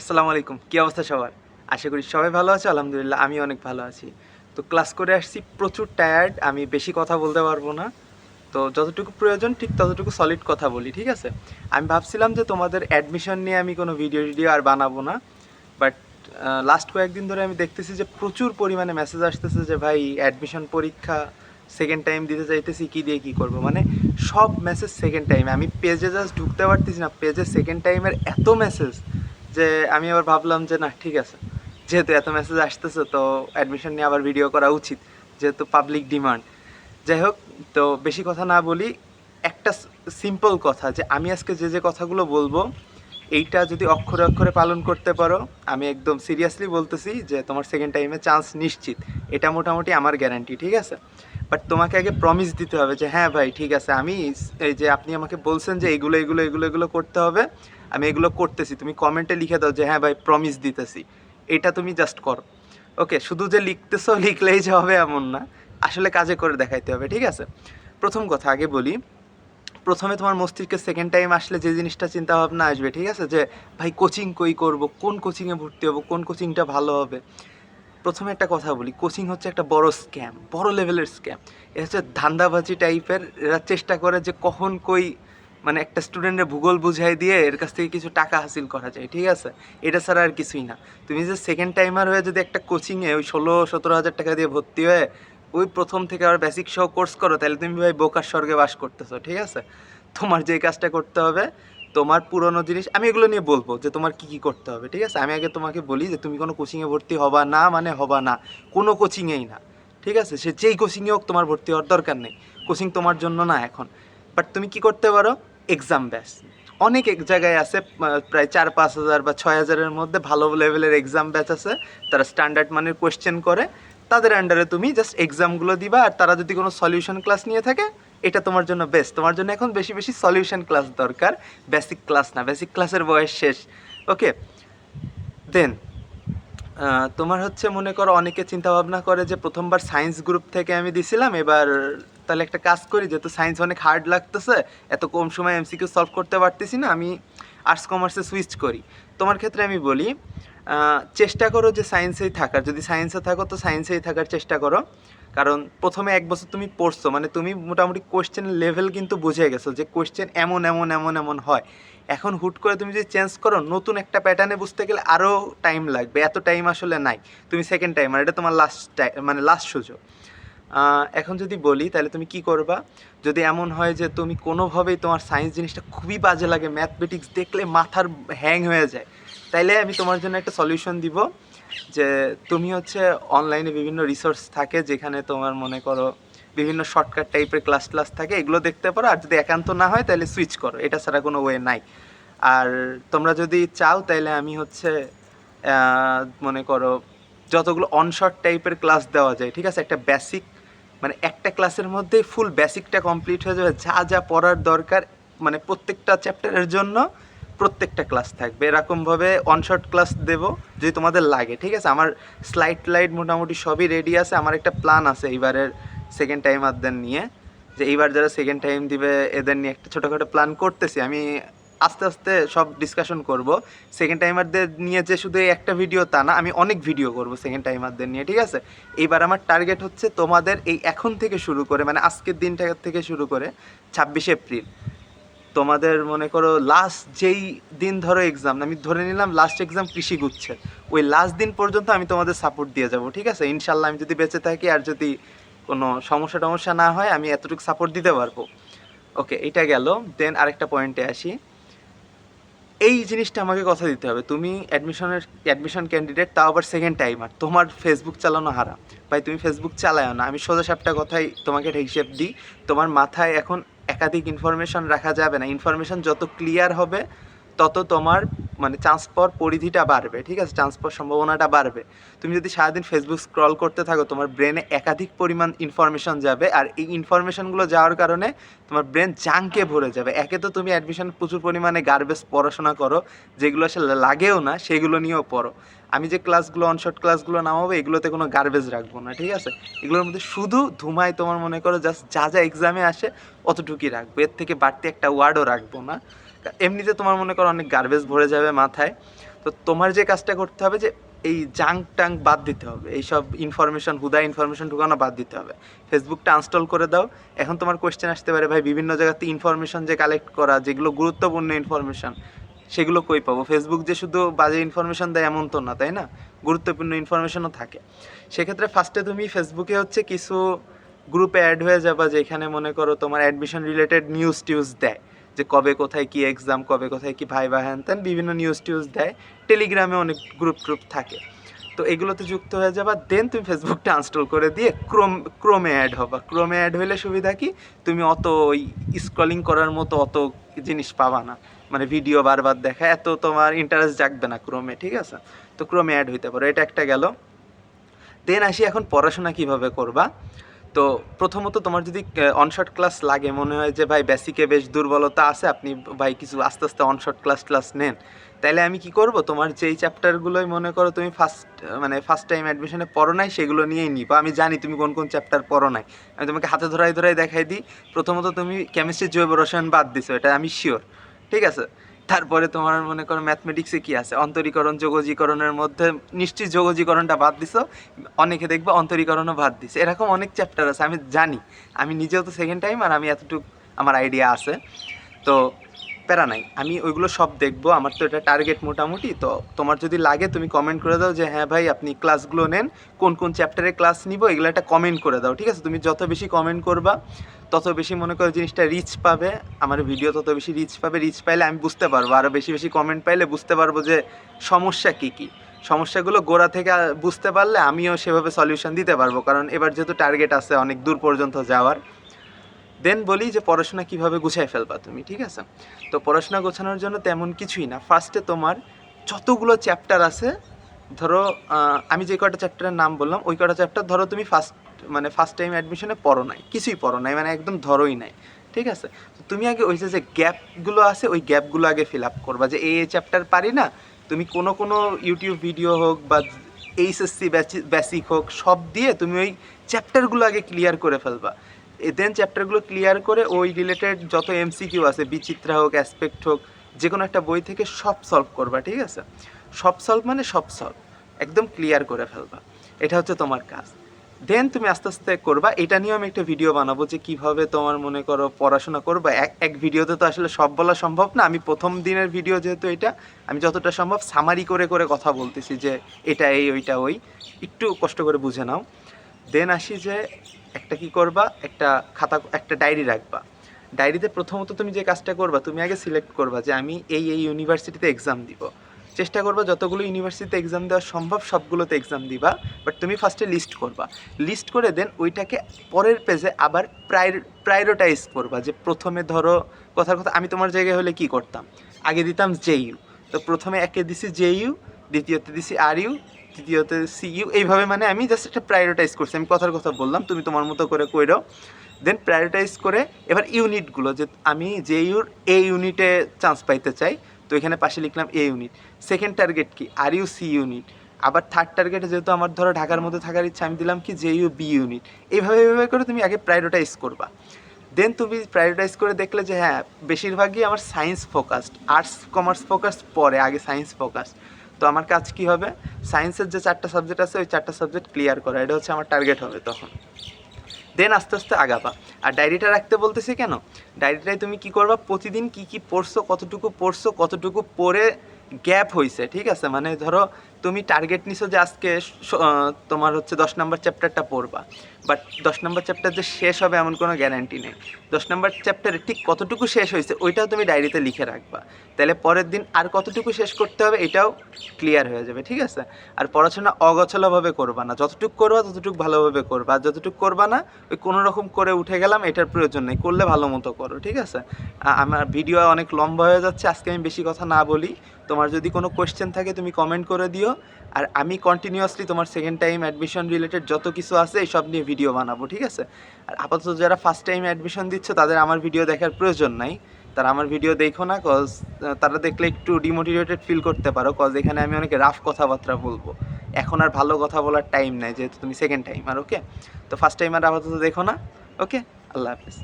আসসালামু আলাইকুম, কী অবস্থা সবার? আশা করি সবাই ভালো আছে। আলহামদুলিল্লাহ আমি অনেক ভালো আছি। তো ক্লাস করে আসছি, প্রচুর টায়ার্ড। আমি বেশি কথা বলতে পারবো না। তো যতটুকু প্রয়োজন ঠিক ততটুকু সলিড কথা বলি, ঠিক আছে? আমি ভাবছিলাম যে তোমাদের অ্যাডমিশন নিয়ে আমি কোনো ভিডিও আর বানাবো না। বাট লাস্ট কয়েকদিন ধরে আমি দেখতেছি যে প্রচুর পরিমাণে মেসেজ আসতেছে যে ভাই অ্যাডমিশন পরীক্ষা সেকেন্ড টাইম দিতে চাইতেছি, কী দিয়ে কী করবো, মানে সব মেসেজ সেকেন্ড টাইমে। আমি পেজে জাস্ট ঢুকতে পারতেছি না, পেজে সেকেন্ড টাইমের এত মেসেজ যে আমি আবার ভাবলাম যে না ঠিক আছে, যেহেতু এত মেসেজ আসতেছে তো অ্যাডমিশন নিয়ে আবার ভিডিও করা উচিত, যেহেতু পাবলিক ডিমান্ড। যাই হোক, তো বেশি কথা না বলি, একটা সিম্পল কথা যে আমি আজকে যে কথাগুলো বলবো এইটা যদি অক্ষরে অক্ষরে পালন করতে পারো, আমি একদম সিরিয়াসলি বলতেছি যে তোমার সেকেন্ড টাইমে চান্স নিশ্চিত। এটা মোটামুটি আমার গ্যারান্টি, ঠিক আছে? বাট তোমাকে আগে প্রমিস দিতে হবে যে হ্যাঁ ভাই ঠিক আছে, আমি এই যে আপনি আমাকে বলছেন যে এইগুলো এগুলো এগুলো এগুলো করতে হবে, আমি এগুলো করতেছি। তুমি কমেন্টে লিখে দাও যে হ্যাঁ ভাই প্রমিস দিতেছি। এটা তুমি জাস্ট করো। ওকে, শুধু যে লিখতেছো লিখলেই যে হবে এমন না, আসলে কাজে করে দেখাইতে হবে, ঠিক আছে? প্রথম কথা আগে বলি, প্রথমে তোমার মস্তিষ্কে সেকেন্ড টাইম আসলে যে জিনিসটা চিন্তা ভাবনা আসবে, ঠিক আছে, যে ভাই কোচিং কই করব, কোন কোচিংয়ে ভর্তি হবো, কোন কোচিংটা ভালো হবে। প্রথমে একটা কথা বলি, কোচিং হচ্ছে একটা বড় স্ক্যাম, বড় লেভেলের স্ক্যাম। এটা হচ্ছে ধান্দাবাজি টাইপের। এরা চেষ্টা করে যে কখন কই মানে একটা স্টুডেন্টের ভূগোল বুঝাই দিয়ে এর কাছ থেকে কিছু টাকা হাসিল করা যায়, ঠিক আছে? এটা ছাড়া আর কিছুই না। তুমি যে সেকেন্ড টাইমার হয়ে যদি একটা কোচিংয়ে ওই 16-17 হাজার টাকা দিয়ে ভর্তি হয়ে ওই প্রথম থেকে আবার বেসিক সহ কোর্স করো, তাহলে তুমি ভাই বোকার স্বর্গে বাস করতেছো, ঠিক আছে? তোমার যে কাজটা করতে হবে, তোমার পুরনো জিনিস আমি এগুলো নিয়ে বলবো যে তোমার কি কি করতে হবে, ঠিক আছে? আমি আগে তোমাকে বলি যে তুমি কোনো কোচিংয়ে ভর্তি হবা না, মানে হবা না, কোনো কোচিংয়েই না, ঠিক আছে? সে যেই কোচিংয়ে হোক তোমার ভর্তি হওয়ার দরকার নেই। কোচিং তোমার জন্য না এখন। বাট তুমি কি করতে পারো? এক্সাম ব্যাস। অনেক এক জায়গায় আছে, প্রায় 4-5 হাজার বা 6 হাজারের মধ্যে ভালো লেভেলের এক্সাম ব্যাচ আছে। তারা স্ট্যান্ডার্ড মানের কোয়েশ্চেন করে, তাদের আন্ডারে তুমি জাস্ট এক্সামগুলো দিবা। আর তারা যদি কোনো সলিউশন ক্লাস নিয়ে থাকে, এটা তোমার জন্য বেস্ট। তোমার জন্য এখন বেশি বেশি সলিউশন ক্লাস দরকার, বেসিক ক্লাস না। বেসিক ক্লাসের বয়স শেষ। ওকে, দেন তোমার হচ্ছে মনে করো অনেকে চিন্তা ভাবনা করে যে প্রথমবার সায়েন্স গ্রুপ থেকে আমি দিছিলাম, এবার তাহলে একটা কাজ করি, যেহেতু সায়েন্স অনেক হার্ড লাগতেছে, এত কম সময় এমসিকিউ সলভ করতে পারতেছি না, আমি আর্টস কমার্সে সুইচ করি। তোমার ক্ষেত্রে আমি বলি চেষ্টা করো যে সায়েন্সেই থাকার। যদি সায়েন্সে থাকো তো সায়েন্সেই থাকার চেষ্টা করো। কারণ প্রথমে 1 বছর তুমি পড়ছো, মানে তুমি মোটামুটি কোয়েশ্চেন লেভেল কিন্তু বুঝে গেছো যে কোয়েশ্চেন এমন এমন এমন এমন হয়। এখন হুট করে তুমি যদি চেঞ্জ করো, নতুন একটা প্যাটার্নে বুঝতে গেলে আরও টাইম লাগবে। এত টাইম আসলে নাই। তুমি সেকেন্ড টাইম, আর এটা তোমার লাস্ট টাইম, মানে লাস্ট সুযোগ। এখন যদি বলি তাহলে তুমি কি করবা? যদি এমন হয় যে তুমি কোনোভাবেই তোমার সায়েন্স জিনিসটা খুবই বাজে লাগে, ম্যাথমেটিক্স দেখলে মাথার হ্যাং হয়ে যায়, তাইলে আমি তোমার জন্য একটা সলিউশন দিব। যে তুমি হচ্ছে অনলাইনে বিভিন্ন রিসোর্স থাকে, যেখানে তোমার মনে করো বিভিন্ন শর্টকাট টাইপের ক্লাস থাকে, এগুলো দেখতে পারো। আর যদি একান্ত না হয় তাহলে সুইচ করো, এটা ছাড়া কোনো ওয়ে নাই। আর তোমরা যদি চাও তাহলে আমি হচ্ছে মনে করো যতগুলো অনশর্ট টাইপের ক্লাস দেওয়া যায়, ঠিক আছে, একটা বেসিক, মানে একটা ক্লাসের মধ্যেই ফুল বেসিকটা কমপ্লিট হয়ে যাবে, যা যা পড়ার দরকার, মানে প্রত্যেকটা চ্যাপ্টারের জন্য প্রত্যেকটা ক্লাস থাকবে। এরকমভাবে অনশর্ট ক্লাস দেবো যদি তোমাদের লাগে, ঠিক আছে? আমার স্লাইড মোটামুটি সবই রেডি আছে। আমার একটা প্ল্যান আছে এইবারের সেকেন্ড টাইমারদের নিয়ে, যে এইবার যারা সেকেন্ড টাইম দিবে এদের নিয়ে একটা ছোটোখাটো প্ল্যান করতেছি আমি। আস্তে আস্তে সব ডিসকাশন করব। সেকেন্ড টাইমারদের নিয়ে যে শুধু এই একটা ভিডিও তা না, আমি অনেক ভিডিও করব সেকেন্ড টাইমারদের নিয়ে, ঠিক আছে? এইবার আমার টার্গেট হচ্ছে তোমাদের এই এখন থেকে শুরু করে, মানে আজকের দিনটা থেকে শুরু করে 26 এপ্রিল, তোমাদের মনে করো লাস্ট যেই দিন ধরো এক্সাম, আমি ধরে নিলাম লাস্ট এক্সাম কৃষি গুচ্ছের, ওই লাস্ট দিন পর্যন্ত আমি তোমাদের সাপোর্ট দিয়ে যাব, ঠিক আছে? ইনশাল্লাহ আমি যদি বেঁচে থাকি আর যদি কোনো সমস্যা না হয়, আমি এতটুকু সাপোর্ট দিতে পারবো। ওকে, এটা গেল। দেন আরেকটা পয়েন্টে আসি। এই জিনিসটা আমাকে কথা দিতে হবে, তুমি অ্যাডমিশন ক্যান্ডিডেট, তাও আবার সেকেন্ড টাইমার, তোমার ফেসবুক চালানো হারাম। ভাই তুমি ফেসবুক চালাও না, আমি সোজা সাপটা কথাই তোমাকে একটা হিসেব দিই। তোমার মাথায় এখন একাধিক ইনফরমেশন রাখা যাবে না। ইনফরমেশন যত ক্লিয়ার হবে তত তোমার মানে চান্স পাওয়ার পরিধিটা বাড়বে, ঠিক আছে? চান্স পাওয়ার সম্ভাবনাটা বাড়বে। তুমি যদি সারাদিন ফেসবুক স্ক্রল করতে থাকো, তোমার ব্রেনে একাধিক পরিমাণ ইনফরমেশন যাবে, আর এই ইনফরমেশনগুলো যাওয়ার কারণে তোমার ব্রেন জাঙ্কে ভরে যাবে। একে তো তুমি অ্যাডমিশন প্রচুর পরিমাণে গার্বেজ পড়াশোনা করো, যেগুলো আসলে লাগেও না সেগুলো নিয়েও পড়ো। আমি যে ক্লাসগুলো অনশর্ট ক্লাসগুলো নামাবো, এগুলোতে কোনো গার্বেজ রাখবো না, ঠিক আছে? এগুলোর মধ্যে শুধু ধুমায় তোমার মনে করো জাস্ট যা যা এক্সামে আসে অতটুকুই রাখবো, এর থেকে বাড়তি একটা ওয়ার্ডও রাখবো না। এমনিতে তোমার মনে করো অনেক গার্বেজ ভরে যাবে মাথায়। তো তোমার যে কাজটা করতে হবে যে এই জাঙ্ক টাঙ্ক বাদ দিতে হবে, এইসব ইনফরমেশন হুদা ইনফরমেশন ঢুকানো বাদ দিতে হবে। ফেসবুকটা আনস্টল করে দাও। এখন তোমার কোয়েশ্চেন আসতে পারে, ভাই বিভিন্ন জায়গাতে ইনফরমেশন যে কালেক্ট করা, যেগুলো গুরুত্বপূর্ণ ইনফরমেশন, সেগুলো কই পাবো? ফেসবুক যে শুধু বাজে ইনফরমেশন দেয় এমন তো না, তাই না? গুরুত্বপূর্ণ ইনফরমেশনও থাকে। সেক্ষেত্রে ফার্স্টে তুমি ফেসবুকে হচ্ছে কিছু গ্রুপে অ্যাড হয়ে যাবা, যেখানে মনে করো তোমার অ্যাডমিশন রিলেটেড নিউজ টিউজ দেয়, যে কবে কোথায় কি এক্সাম, কবে কোথায় কি ভাইবা হ্যান ত্যান বিভিন্ন নিউজ টিউজ দেয়। টেলিগ্রামে অনেক গ্রুপ থাকে। তো এগুলোতে যুক্ত হয়ে যাবা। দেন তুমি ফেসবুকটা আনস্টল করে দিয়ে ক্রোমে অ্যাড হবা। ক্রোমে অ্যাড হইলে সুবিধা কি, তুমি অত ওই স্ক্রলিং করার মতো অত জিনিস পাবা না, মানে ভিডিও বারবার দেখা এত তোমার ইন্টারেস্ট জাগবে না ক্রোমে, ঠিক আছে? তো ক্রোমে অ্যাড হইতে পারো, এটা একটা গেল। দেন আসি এখন পড়াশোনা কিভাবে করবা। তো প্রথমত তোমার যদি অনশর্ট ক্লাস লাগে, মনে হয় যে ভাই বেসিকে বেশ দুর্বলতা আছে, আপনি ভাই কিছু আস্তে আস্তে অনশর্ট ক্লাস নেন, তাইলে আমি কি করব, তোমার যেই চ্যাপ্টারগুলোই মনে করো তুমি ফার্স্ট টাইম অ্যাডমিশনে পড়ো নাই, সেগুলো নিয়েই নিবা। আমি জানি তুমি কোন কোন চ্যাপ্টার পড়ো নাই, আমি তোমাকে হাতে ধরাই দেখাই দিই। প্রথমত তুমি কেমিস্ট্রি জৈব রসায়ন বাদ দিছো, এটা আমি শিওর, ঠিক আছে? তারপরে তোমার মনে করো ম্যাথমেটিক্সে কি আছে, অন্তরীকরণ যোগজীকরণের মধ্যে নিশ্চয়ই যোগজীকরণটা বাদ দিছো, অনেকে দেখবে অন্তরীকরণও বাদ দিছে। এরকম অনেক চ্যাপ্টার আছে, আমি জানি, আমি নিজেও তো সেকেন্ড টাইম, আর আমি এতটুকু আমার আইডিয়া আছে। তো প্যারা নাই, আমি ওইগুলো সব দেখবো, আমার তো এটা টার্গেট মোটামুটি। তো তোমার যদি লাগে তুমি কমেন্ট করে দাও যে হ্যাঁ ভাই আপনি ক্লাসগুলো নেন, কোন কোন চ্যাপ্টারে ক্লাস নিব, এগুলো একটা কমেন্ট করে দাও, ঠিক আছে? তুমি যত বেশি কমেন্ট করবা তত বেশি মনে করো জিনিসটা রিচ পাবে, আমার ভিডিও তত বেশি রিচ পাবে। রিচ পাইলে আমি বুঝতে পারবো, আরও বেশি বেশি কমেন্ট পাইলে বুঝতে পারবো যে সমস্যা কী কী। সমস্যাগুলো গোড়া থেকে বুঝতে পারলে আমিও সেভাবে সলিউশন দিতে পারবো, কারণ এবার যেহেতু টার্গেট আছে অনেক দূর পর্যন্ত যাওয়ার। দেন বলি যে পড়াশোনা কীভাবে গুছাই ফেলবা তুমি, ঠিক আছে? তো পড়াশোনা গোছানোর জন্য তেমন কিছুই না। ফার্স্টে তোমার যতগুলো চ্যাপ্টার আছে, ধরো আমি যে কটা চ্যাপ্টারের নাম বললাম, ওই কটা চ্যাপ্টার ধরো তুমি ফার্স্ট টাইম অ্যাডমিশনে পড়ো নাই, কিছুই পড়ো নাই, মানে একদম ধরোই নাই, ঠিক আছে? তো তুমি আগে ওই যে গ্যাপগুলো আছে, ওই গ্যাপগুলো আগে ফিল আপ করবা, যে এই চ্যাপ্টার পারি না। তুমি কোনো ইউটিউব ভিডিও হোক বা এইচএসসি বেসিক হোক, সব দিয়ে তুমি ওই চ্যাপ্টারগুলো আগে ক্লিয়ার করে ফেলবা। দেন চ্যাপ্টারগুলো ক্লিয়ার করে ওই রিলেটেড যত এমসিকিউ আছে, বিচিত্রা হোক, অ্যাসপেক্ট হোক, যে কোনো একটা বই থেকে সব সলভ করবা, ঠিক আছে? সব সলভ মানে সব সলভ একদম ক্লিয়ার করে ফেলবা, এটা হচ্ছে তোমার কাজ। দেন তুমি আস্তে আস্তে করবা। এটা নিয়েও আমি একটা ভিডিও বানাবো, যে কীভাবে তোমার মনে করো পড়াশোনা করবা। এক ভিডিওতে তো আসলে সব বলা সম্ভব না। আমি প্রথম দিনের ভিডিও যেহেতু এটা, আমি যতটা সম্ভব সামারি করে কথা বলতেছি, যে এটা এই ওইটা ওই, একটু কষ্ট করে বুঝে নাও। দেন আসি যে একটা কি করবা, একটা ডায়েরি রাখবা। ডায়েরিতে প্রথমত তুমি যে কাজটা করবা, তুমি আগে সিলেক্ট করবা যে আমি এই ইউনিভার্সিটিতে এক্সাম দিব। চেষ্টা করবা যতগুলো ইউনিভার্সিটিতে এক্সাম দেওয়া সম্ভব সবগুলোতে এক্সাম দিবা, বাট তুমি ফার্স্টে লিস্ট করবা। লিস্ট করে দেন ওইটাকে পরের পেজে আবার প্রায়োরিটাইজ করবা। যে প্রথমে ধরো কথার কথা, আমি তোমার জায়গায় হলে কি করতাম, আগে দিতাম জেইউ। তো প্রথমে একে দিছি জেইউ, দ্বিতীয়তে দিছি আরইউ, তৃতীয়তে সিইউ, এইভাবে মানে আমি জাস্ট একটা প্রায়োরিটাইজ করছি। আমি কথার কথা বললাম, তুমি তোমার মতো করে কইরো। দেন প্রায়োরিটাইজ করে এবার ইউনিটগুলো, যে আমি জেইউর এ ইউনিটে চান্স পাইতে চাই, তো এখানে পাশে লিখলাম এ ইউনিট। সেকেন্ড টার্গেট কি, আরইউ সি ইউনিট। আবার থার্ড টার্গেটে যেহেতু আমার ধরো ঢাকার মধ্যে থাকার ইচ্ছা, আমি দিলাম কি জেইউ বি ইউনিট। এইভাবে করে তুমি আগে প্রায়োরিটাইজ করবা। দেন তুমি প্রায়োরিটাইজ করে দেখলে যে হ্যাঁ বেশিরভাগই আমার science focused, arts commerce focused পরে, আগে সায়েন্স ফোকাসড। তো আমার কাজ কি হবে, সায়েন্সের যে 4টা সাবজেক্ট আছে ওই 4টা সাবজেক্ট ক্লিয়ার করা, এটা হচ্ছে আমার টার্গেট হবে তখন। দেন আস্তে আস্তে আগাবা। আর ডায়েরিটা রাখতে বলতেছি কেন, ডায়েরিটায় তুমি কি করবা, প্রতিদিন কি কি পড়ছো, কতটুকু পড়ে গ্যাপ হয়েছে, ঠিক আছে? মানে ধরো তুমি টার্গেট নিছো যে আজকে তোমার হচ্ছে 10 নম্বর চ্যাপ্টারটা পড়বা, বাট 10 নম্বর চ্যাপ্টার যে শেষ হবে এমন কোনো গ্যারান্টি নেই। 10 নম্বর চ্যাপ্টারে ঠিক কতটুকু শেষ হয়েছে ওইটাও তুমি ডায়েরিতে লিখে রাখবা, তাহলে পরের দিন আর কতটুকু শেষ করতে হবে এটাও ক্লিয়ার হয়ে যাবে, ঠিক আছে? আর পড়াশোনা অগোছালোভাবে করবা না, যতটুকু করবা ততটুকু ভালোভাবে করবা, আর যতটুকু করবা না ওই কোনো রকম করে উঠে গেলাম, এটার প্রয়োজন নেই, করলে ভালো মতো করো, ঠিক আছে? আমার ভিডিও অনেক লম্বা হয়ে যাচ্ছে, আজকে আমি বেশি কথা না বলি। তোমার যদি কোনো কোয়েশ্চেন থাকে তুমি কমেন্ট করে দিও, আর আমি কন্টিনিউয়াসলি তোমার সেকেন্ড টাইম অ্যাডমিশন রিলেটেড যত কিছু আছে এই সব নিয়ে ভিডিও বানাবো, ঠিক আছে? আর আপাতত যারা ফার্স্ট টাইম অ্যাডমিশন দিচ্ছ তাদের আমার ভিডিও দেখার প্রয়োজন নাই, তারা আমার ভিডিও দেখো না, কজ তারা দেখলে একটু ডিমোটিভেটেড ফিল করতে পারো, কজ এখানে আমি অনেক রাফ কথাবার্তা বলবো। এখন আর ভালো কথা বলার টাইম নাই, যেহেতু তুমি সেকেন্ড টাইম আর। ওকে, তো ফার্স্ট টাইম আর আপাতত দেখো না। ওকে, আল্লাহ হাফিজ।